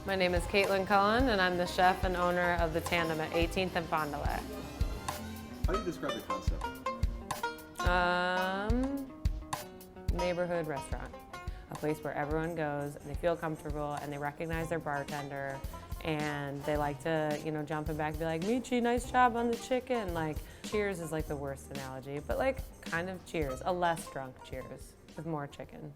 My name is Cullen, and I'm the chef and owner of the Tandem at 18th and Fond du Lac. How do you describe the concept? Neighborhood restaurant. A place where everyone goes and they feel comfortable and they recognize their bartender and they like to, jump in back and be like, Michi, nice job on the chicken. Like, cheers is like the worst analogy, but like kind of cheers, a less drunk cheers with more chicken.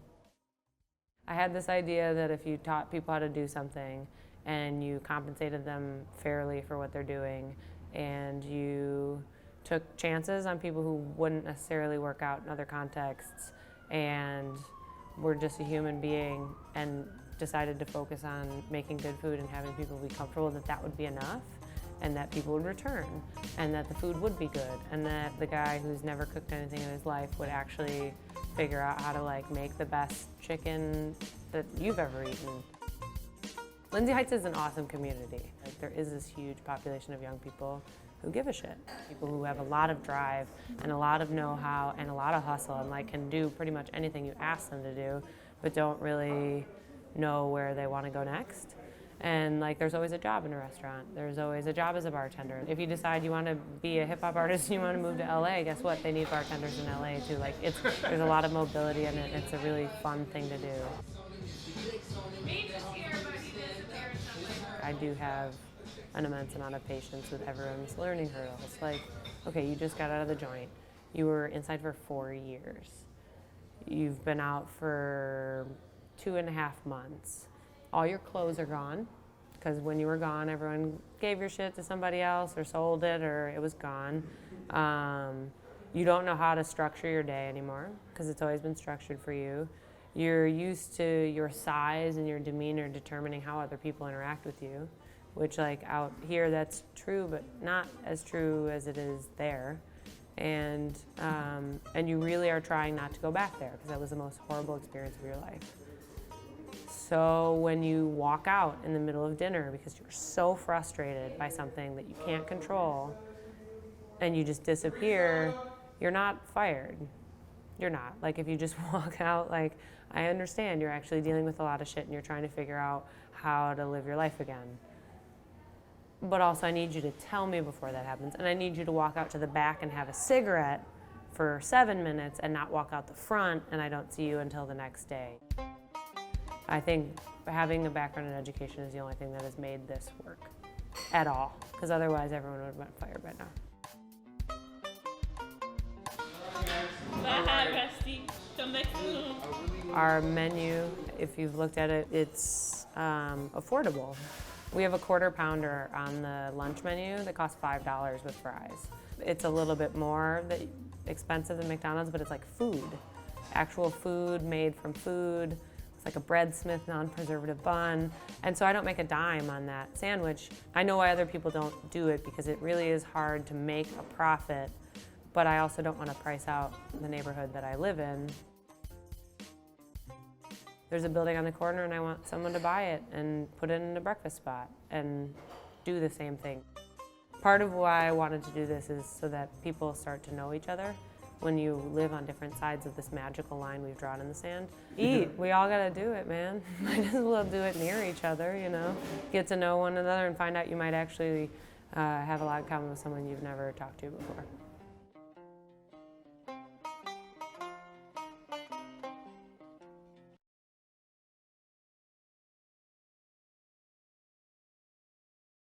I had this idea that if you taught people how to do something and you compensated them fairly for what they're doing and you took chances on people who wouldn't necessarily work out in other contexts and were just a human being and decided to focus on making good food and having people be comfortable, that would be enough and that people would return and that the food would be good and that the guy who's never cooked anything in his life would actually figure out how to make the best chicken that you've ever eaten. Lindsay Heights is an awesome community. There is this huge population of young people who give a shit. People who have a lot of drive and a lot of know-how and a lot of hustle and can do pretty much anything you ask them to do, but don't really know where they want to go next. And there's always a job in a restaurant. There's always a job as a bartender. If you decide you want to be a hip hop artist and you want to move to LA, guess what? They need bartenders in LA too. There's a lot of mobility in it. It's a really fun thing to do. I do have an immense amount of patience with everyone's learning hurdles. Okay, you just got out of the joint. You were inside for 4 years. You've been out for 2.5 months. All your clothes are gone, because when you were gone, everyone gave your shit to somebody else or sold it or it was gone. You don't know how to structure your day anymore, because it's always been structured for you. You're used to your size and your demeanor determining how other people interact with you, which out here that's true, but not as true as it is there. And you really are trying not to go back there, because that was the most horrible experience of your life. So when you walk out in the middle of dinner because you're so frustrated by something that you can't control and you just disappear, you're not fired. You're not. If you just walk out, I understand you're actually dealing with a lot of shit and you're trying to figure out how to live your life again. But also I need you to tell me before that happens, and I need you to walk out to the back and have a cigarette for 7 minutes and not walk out the front and I don't see you until the next day. I think having a background in education is the only thing that has made this work at all, because otherwise everyone would have been fired by now. Hi, Rusty. Come back soon. Our menu, if you've looked at it, it's affordable. We have a quarter pounder on the lunch menu that costs $5 with fries. It's a little bit more expensive than McDonald's, but it's food. Actual food made from food. It's a Bread Smith non-preservative bun. And so I don't make a dime on that sandwich. I know why other people don't do it, because it really is hard to make a profit, but I also don't want to price out the neighborhood that I live in. There's a building on the corner and I want someone to buy it and put it in a breakfast spot and do the same thing. Part of why I wanted to do this is so that people start to know each other. When you live on different sides of this magical line we've drawn in the sand. Eat, we all gotta do it, man. Might as well do it near each other, Get to know one another and find out you might actually have a lot in common with someone you've never talked to before.